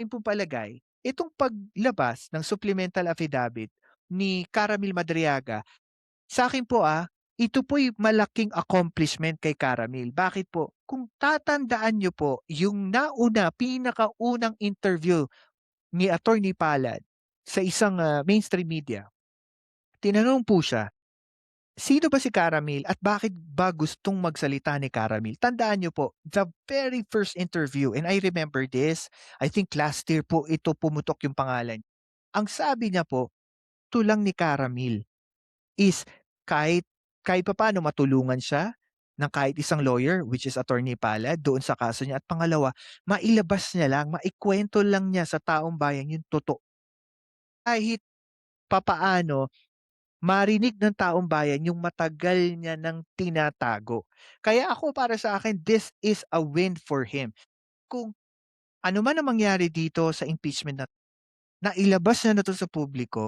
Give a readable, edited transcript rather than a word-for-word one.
po palagay, itong paglabas ng supplemental affidavit ni Caramel Madriaga, sa'kin po, ito po'y malaking accomplishment kay Caramel. Bakit po? Kung tatandaan niyo po yung pinakaunang interview ni Attorney Palad sa isang, mainstream media, tinanong po siya, sino ba si Caramel at bakit ba gustong magsalita ni Caramel? Tandaan niyo po, the very first interview, and I remember this, I think last year po ito pumutok yung pangalan. Ang sabi niya po, gusto lang ni Caramel is kahit kahit papaano matulungan siya ng kahit isang lawyer, which is Attorney Palad, doon sa kaso niya, at pangalawa, mailabas niya lang, maikwento lang niya sa taong bayan yung totoo. Kahit papaano marinig ng taong bayan yung matagal niya ng tinatago. Kaya ako, para sa akin, this is a win for him. Kung ano man ang mangyari dito sa impeachment, nailabas niya na 'to sa publiko,